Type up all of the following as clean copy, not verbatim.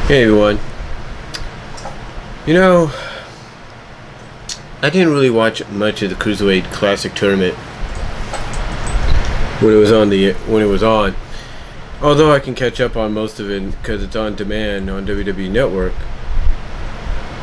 Hey everyone. You know, I didn't really watch much of the Cruiserweight Classic tournament when it was on. Although I can catch up on most of it because it's on demand on WWE Network.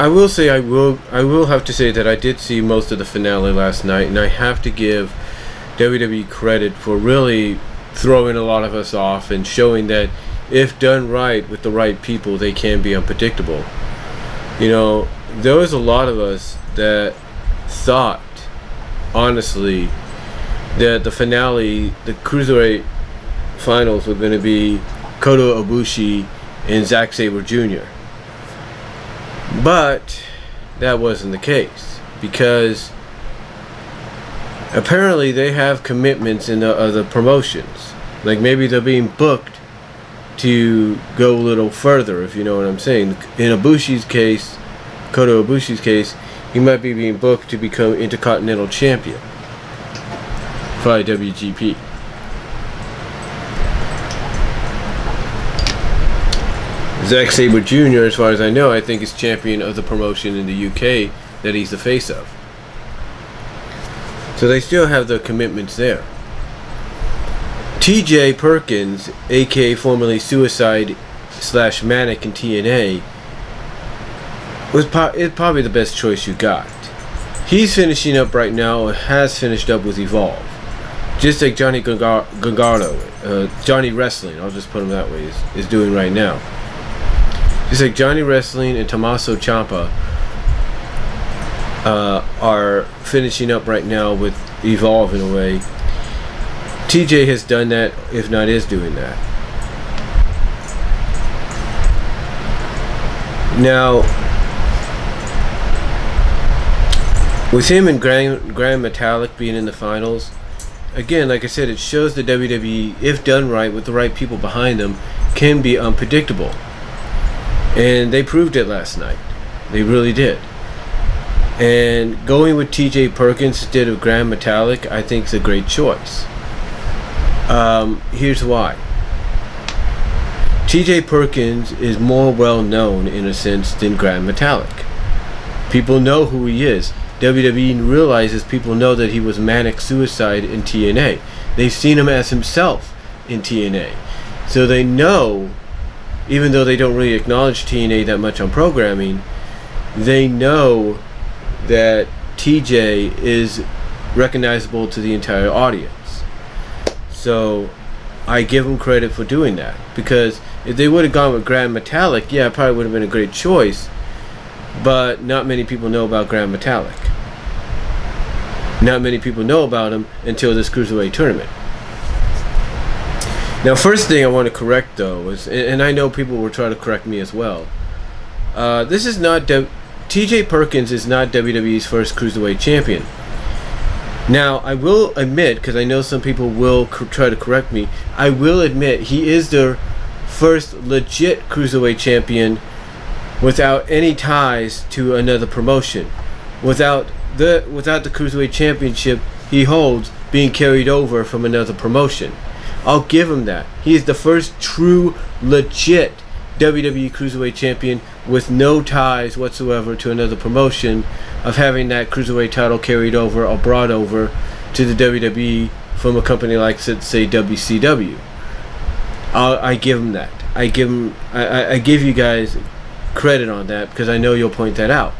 I will have to say that I did see most of the finale last night, and I have to give WWE credit for really throwing a lot of us off and showing that if done right with the right people, they can be unpredictable. You know, there was a lot of us that thought, honestly, that the finale, the Cruiserweight finals, were going to be Kota Ibushi and Zack Sabre Jr. But that wasn't the case, because apparently they have commitments in the other promotions. Like maybe they're being booked to go a little further, if you know what I'm saying. In Ibushi's case, Kota Ibushi's case, he might be being booked to become Intercontinental Champion for IWGP. Zack Sabre Jr., as far as I know, I think is champion of the promotion in the UK that he's the face of. So they still have the commitments there. TJ Perkins, aka formerly Suicide / Manic in TNA, is probably the best choice you got. He's finishing up right now, has finished up with Evolve. Just like Johnny Gargano, Johnny Wrestling, I'll just put him that way, is doing right now. Just like Johnny Wrestling and Tommaso Ciampa are finishing up right now with Evolve in a way. TJ has done that, if not is doing that. Now, with him and Grand Metallic being in the finals, again, like I said, it shows the WWE, if done right with the right people behind them, can be unpredictable. And they proved it last night. They really did. And going with TJ Perkins instead of Grand Metallic, I think is a great choice. Here's why. TJ Perkins is more well known in a sense than Grand Metallic. People know who he is. WWE realizes people know that he was Manic Suicide in TNA. They've seen him as himself in TNA. So they know, even though they don't really acknowledge TNA that much on programming, they know that TJ is recognizable to the entire audience. So I give him credit for doing that, because if they would have gone with Grand Metallic, yeah, it probably would have been a great choice, but not many people know about Grand Metallic. Not many people know about him until this Cruiserweight tournament. Now, first thing I want to correct though is, and I know people will try to correct me as well, this is not TJ Perkins is not WWE's first Cruiserweight champion. Now, I will admit, because I know some people will try to correct me, I will admit he is the first legit Cruiserweight champion without any ties to another promotion. Without the Cruiserweight championship he holds being carried over from another promotion. I'll give him that. He is the first true, legit WWE Cruiserweight champion with no ties whatsoever to another promotion, of having that Cruiserweight title carried over or brought over to the WWE from a company like, say, WCW. I give him that. I give you guys credit on that, because I know you'll point that out.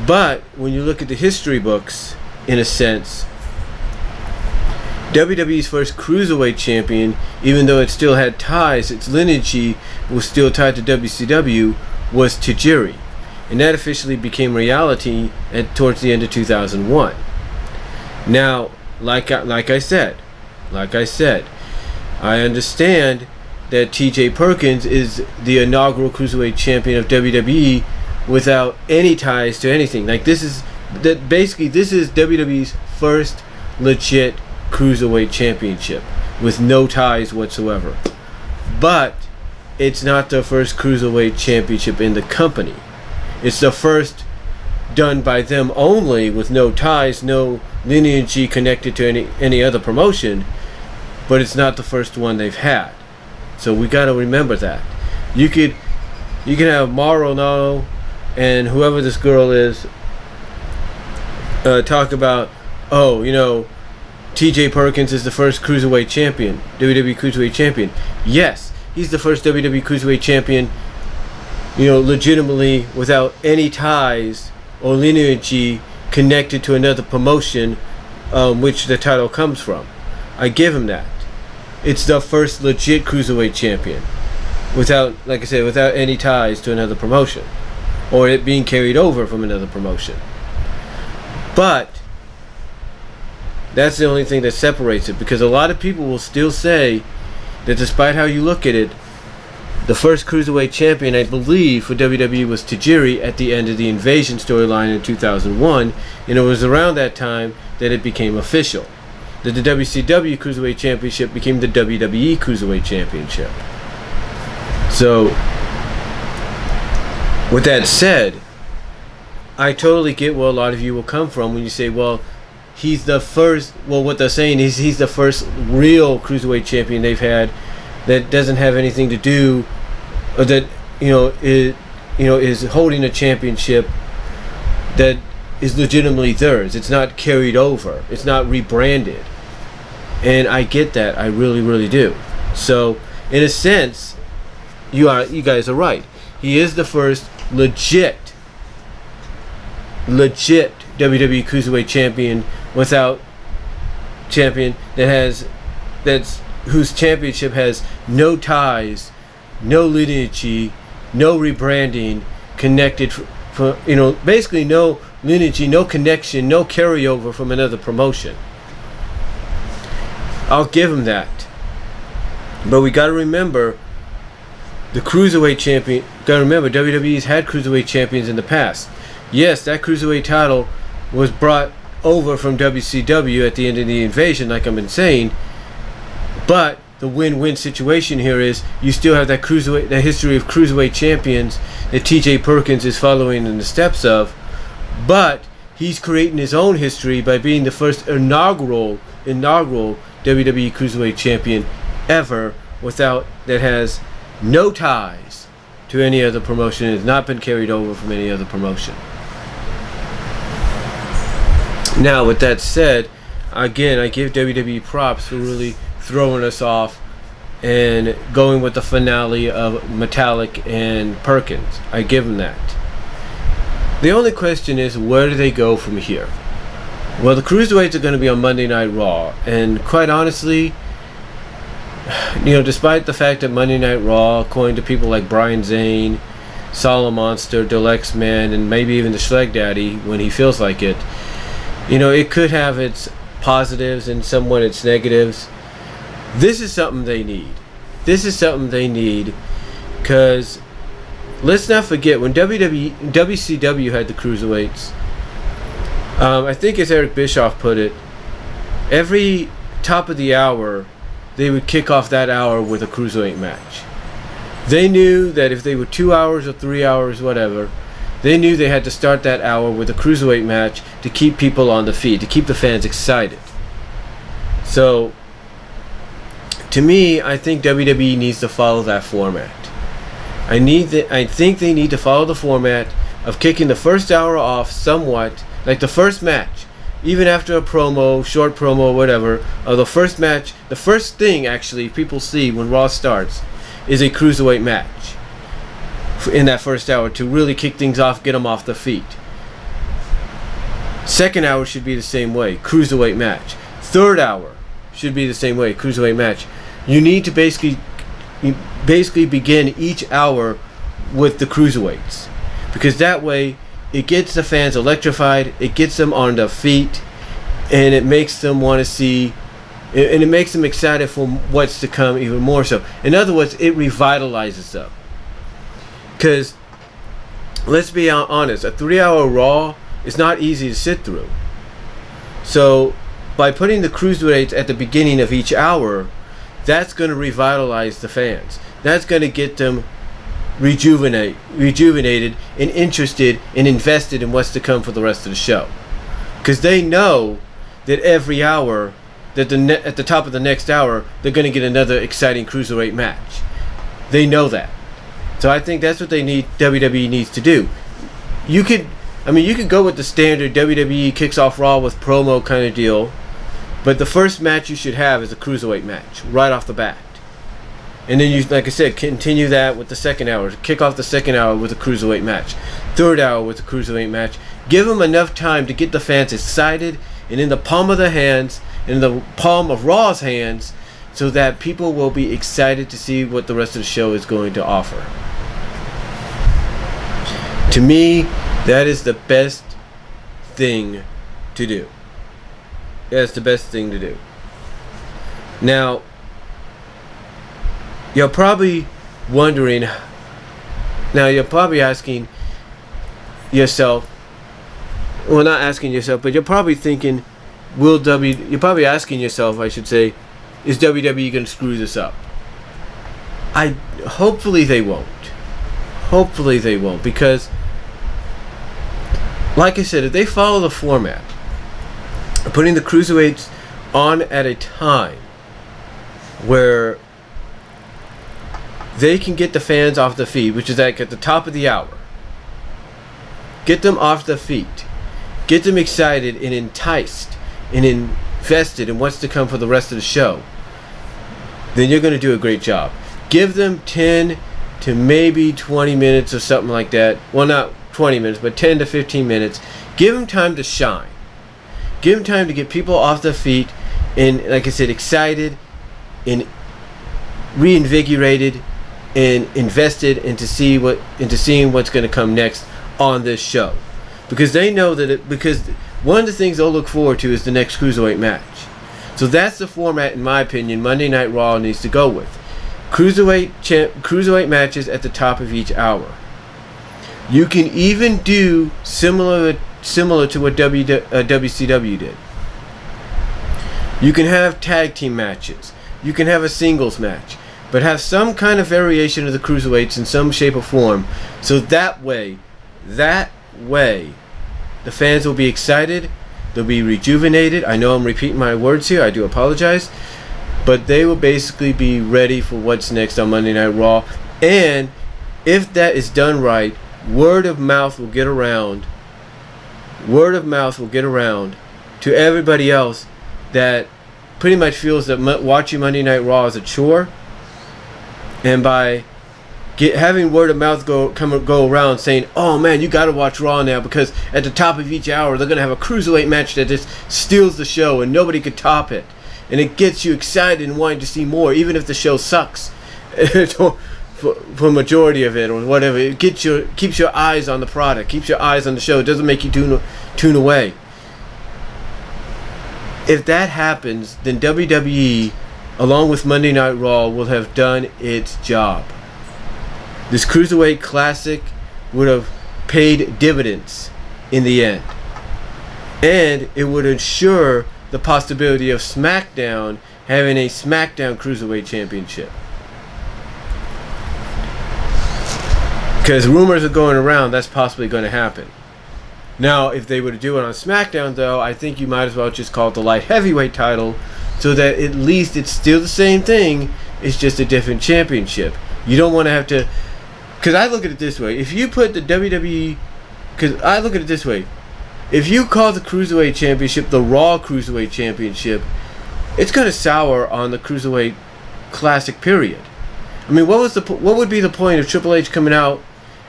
But when you look at the history books, in a sense, WWE's first Cruiserweight champion, even though it still had ties, its lineage was still tied to WCW, was Tajiri. And that officially became reality towards the end of 2001. Now, like I said, I understand that TJ Perkins is the inaugural Cruiserweight champion of WWE without any ties to anything. Like, this is WWE's first legit Cruiserweight championship with no ties whatsoever. But it's not the first Cruiserweight championship in the company. It's the first done by them only, with no ties, no lineage connected to any other promotion, but it's not the first one they've had. So we got to remember that. You could You can have Mauro and whoever this girl is talk about, oh, you know, TJ Perkins is the first Cruiserweight champion, WWE Cruiserweight champion. Yes, he's the first WWE Cruiserweight champion, you know, legitimately without any ties or lineage connected to another promotion which the title comes from. I give him that. It's the first legit Cruiserweight champion without, like I said, without any ties to another promotion or it being carried over from another promotion. But that's the only thing that separates it, because a lot of people will still say that despite how you look at it, the first Cruiserweight champion, I believe, for WWE was Tajiri at the end of the Invasion storyline in 2001, and it was around that time that it became official. That the WCW Cruiserweight Championship became the WWE Cruiserweight Championship. So, with that said, I totally get where a lot of you will come from when you say, well, he's the first, well, what they're saying is he's the first real Cruiserweight champion they've had that doesn't have anything to do, or that, is holding a championship that is legitimately theirs. It's not carried over. It's not rebranded. And I get that. I really, really do. So, in a sense, you guys are right. He is the first legit WWE Cruiserweight champion whose championship has no ties, no lineage, no rebranding connected for basically no lineage, no connection, no carryover from another promotion. I'll give him that. But we got to remember the Cruiserweight champion. Got to remember WWE's had Cruiserweight champions in the past. Yes, that Cruiserweight title was brought over from WCW at the end of the Invasion, like I've been saying. But the win-win situation here is you still have that history of Cruiserweight champions that TJ Perkins is following in the steps of, but he's creating his own history by being the first inaugural WWE Cruiserweight champion ever that has no ties to any other promotion and has not been carried over from any other promotion. Now, with that said, again, I give WWE props for really throwing us off and going with the finale of Metallic and Perkins. I give them that. The only question is, where do they go from here? Well, the Cruiserweights are going to be on Monday Night Raw, and quite honestly, despite the fact that Monday Night Raw, according to people like Brian Zane, Solid Monster, Deluxe Man, and maybe even the Schleg Daddy, when he feels like it, it could have its positives and somewhat its negatives. This is something they need. Because let's not forget, when WCW had the Cruiserweights, I think as Eric Bischoff put it, every top of the hour, they would kick off that hour with a Cruiserweight match. They knew that if they were 2 hours or 3 hours, whatever, they knew they had to start that hour with a Cruiserweight match to keep people on the feet, to keep the fans excited. So, to me, I think WWE needs to follow that format. I think they need to follow the format of kicking the first hour off somewhat, like the first match, even after a promo, short promo, whatever, or the first match. The first thing, actually, people see when Raw starts is a Cruiserweight match in that first hour to really kick things off, get them off the feet. Second hour should be the same way, Cruiserweight match. Third hour should be the same way, Cruiserweight match. You need to basically begin each hour with the Cruiserweights, because that way it gets the fans electrified, it gets them on their feet, and it makes them want to see, and it makes them excited for what's to come even more so. In other words, it revitalizes them. Because, let's be honest, a 3-hour Raw is not easy to sit through. So, by putting the Cruiserweights at the beginning of each hour, that's going to revitalize the fans. That's going to get them rejuvenated and interested and invested in what's to come for the rest of the show. Because they know that every hour, that at the top of the next hour, they're going to get another exciting Cruiserweight match. They know that. So I think that's what WWE needs to do. You could go with the standard WWE kicks off Raw with promo kind of deal, but the first match you should have is a Cruiserweight match right off the bat. And then you, like I said, continue that with the second hour. Kick off the second hour with a Cruiserweight match. Third hour with a Cruiserweight match. Give them enough time to get the fans excited and in the palm of their hands, in the palm of Raw's hands, so that people will be excited to see what the rest of the show is going to offer. To me, that is the best thing to do. That's the best thing to do. Now, you're probably wondering, now you're probably asking yourself, well, not asking yourself, but you're probably thinking, you're probably asking yourself, I should say, is WWE going to screw this up? Hopefully they won't. Hopefully they won't, because, like I said, if they follow the format, putting the Cruiserweights on at a time where they can get the fans off the feet, which is like at the top of the hour. Get them off the feet. Get them excited and enticed and invested in what's to come for the rest of the show. Then you're going to do a great job. Give them 10 to maybe 20 minutes or something like that. Well, not 20 minutes, but 10 to 15 minutes. Give them time to shine. Give them time to get people off their feet and, like I said, excited and reinvigorated and invested into seeing what's going to come next on this show, because they know that because one of the things they'll look forward to is the next Cruiserweight match. So that's the format, in my opinion, Monday Night Raw needs to go with. Cruiserweight matches at the top of each hour. You can even do similar to what WCW did. You can have tag team matches. You can have a singles match, but have some kind of variation of the Cruiserweights in some shape or form, so that way, the fans will be excited, they'll be rejuvenated. I know I'm repeating my words here, I do apologize, but they will basically be ready for what's next on Monday Night Raw. And if that is done right, word of mouth will get around to everybody else that pretty much feels that watching Monday Night Raw is a chore. And by having word of mouth go around saying, oh man, you got to watch Raw now, because at the top of each hour they're going to have a Cruiserweight match that just steals the show and nobody could top it. And it gets you excited and wanting to see more, even if the show sucks for a majority of it or whatever. It keeps your eyes on the product, keeps your eyes on the show. It doesn't make you tune away. If that happens, then WWE, along with Monday Night Raw, will have done its job. This Cruiserweight Classic would have paid dividends in the end. And it would ensure the possibility of SmackDown having a SmackDown Cruiserweight Championship. Because rumors are going around that's possibly going to happen. Now, if they were to do it on SmackDown, though, I think you might as well just call it the Light Heavyweight title, so that at least it's still the same thing, it's just a different championship. You don't want to have to... Because I look at it this way. If you put the WWE... Because I look at it this way. If you call the Cruiserweight Championship the Raw Cruiserweight Championship, it's going to sour on the Cruiserweight Classic period. I mean, what would be the point of Triple H coming out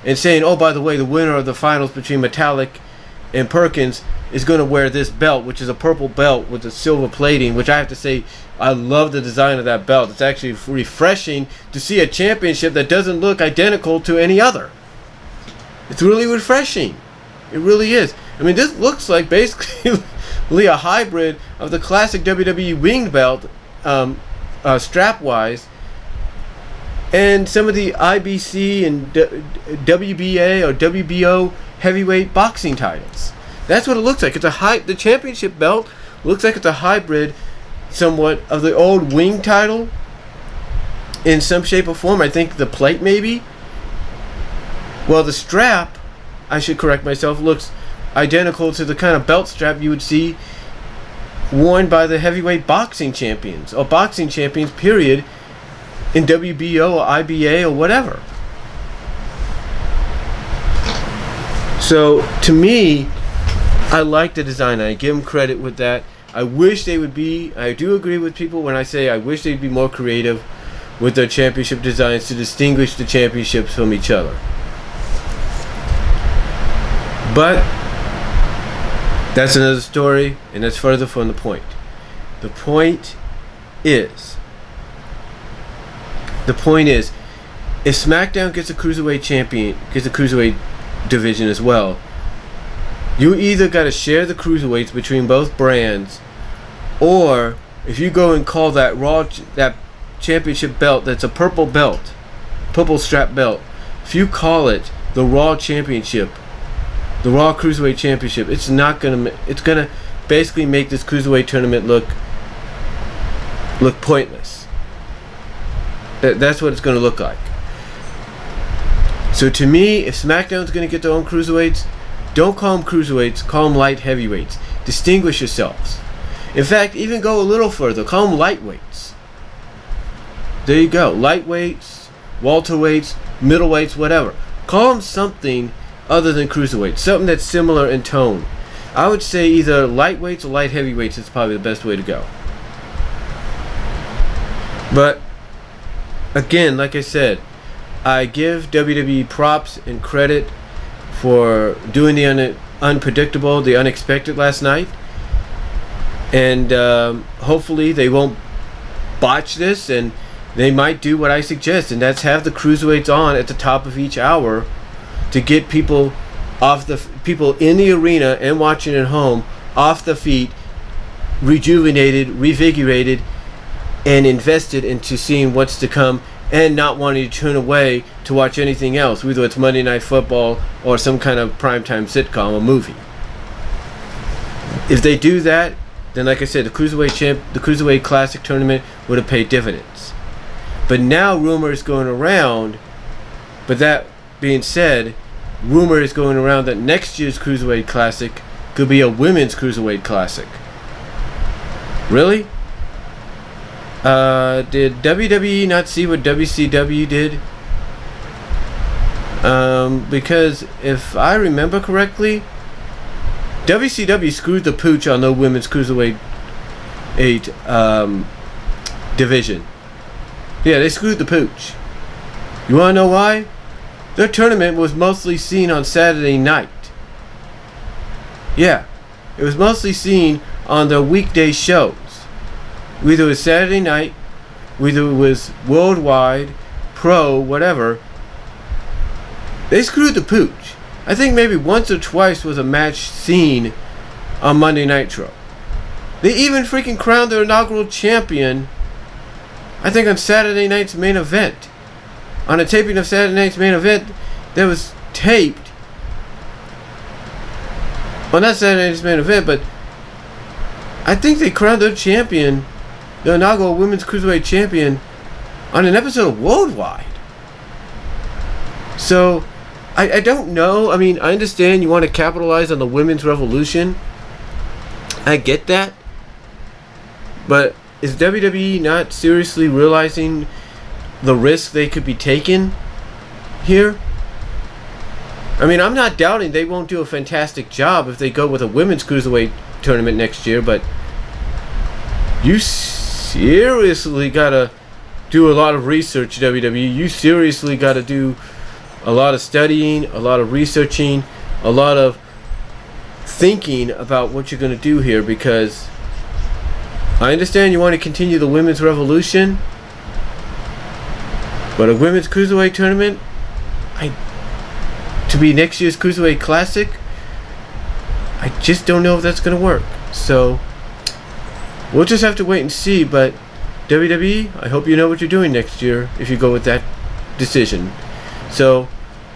and saying, oh, by the way, the winner of the finals between Metallic and Perkins is going to wear this belt, which is a purple belt with the silver plating, which I have to say, I love the design of that belt. It's actually refreshing to see a championship that doesn't look identical to any other. It's really refreshing. It really is. I mean, this looks like basically a hybrid of the classic WWE winged belt, strap-wise, and some of the IBC and WBA or WBO heavyweight boxing titles. That's what it looks like. The championship belt looks like it's a hybrid somewhat of the old wing title in some shape or form. I think the plate maybe. Well, the strap, I should correct myself, looks identical to the kind of belt strap you would see worn by the heavyweight boxing champions or boxing champions period in WBO or IBA or whatever. So to me, I like the design. I give them credit with that. I wish they would be. I do agree with people when I say I wish they'd be more creative with their championship designs to distinguish the championships from each other. But that's another story, and that's further from the point. The point is, if SmackDown gets a cruiserweight division as well, you either got to share the cruiserweights between both brands, or if you go and call that that championship belt that's a purple strap belt, if you call it the Raw Championship, the Raw Cruiserweight Championship, it's gonna basically make this cruiserweight tournament look pointless. That's what it's gonna look like. So to me, if SmackDown's gonna get their own cruiserweights, don't call them cruiserweights, call them light heavyweights. Distinguish yourselves. In fact, even go a little further, call them lightweights. There you go, lightweights, welterweights, middleweights, whatever. Call them something other than cruiserweights, something that's similar in tone. I would say either lightweights or light heavyweights is probably the best way to go. But again, like I said, I give WWE props and credit for doing the unpredictable, the unexpected last night, and hopefully they won't botch this, and they might do what I suggest, and that's have the cruiserweights on at the top of each hour to get people in the arena and watching at home off the feet, rejuvenated, revigorated, and invested into seeing what's to come, and not wanting to turn away to watch anything else, whether it's Monday Night Football or some kind of primetime sitcom or movie. If they do that, then like I said, the Cruiserweight Classic tournament would have paid dividends. But now rumors going around, but that being said, rumor is going around that next year's Cruiserweight Classic could be a women's Cruiserweight Classic. Really? Did WWE not see what WCW did? Because if I remember correctly, WCW screwed the pooch on the women's Cruiserweight division. Yeah, they screwed the pooch. You wanna know why? Their tournament was mostly seen on Saturday night. Yeah, it was mostly seen on their weekday shows. Whether it was Saturday night, whether it was worldwide, pro, whatever. They screwed the pooch. I think maybe once or twice was a match seen on Monday Nitro. They even freaking crowned their inaugural champion, I think, on Saturday night's main event. On a taping of Saturday night's main event that was taped. Well, not Saturday night's main event, but I think they crowned their champion, the inaugural Women's Cruiserweight Champion, on an episode of Worldwide. So, I don't know. I mean, I understand you want to capitalize on the women's revolution. I get that. But is WWE not seriously realizing the risk they could be taking here? I mean, I'm not doubting they won't do a fantastic job if they go with a women's Cruiserweight tournament next year, but you seriously gotta do a lot of research, WWE. You seriously gotta do a lot of studying, a lot of researching, a lot of thinking about what you're gonna do here, because I understand you want to continue the women's revolution, but a women's Cruiserweight tournament, to be next year's Cruiserweight Classic, I just don't know if that's gonna work. So we'll just have to wait and see. But WWE, I hope you know what you're doing next year if you go with that decision. So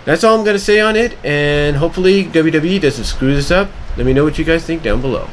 that's all I'm going to say on it, and hopefully WWE doesn't screw this up. Let me know what you guys think down below.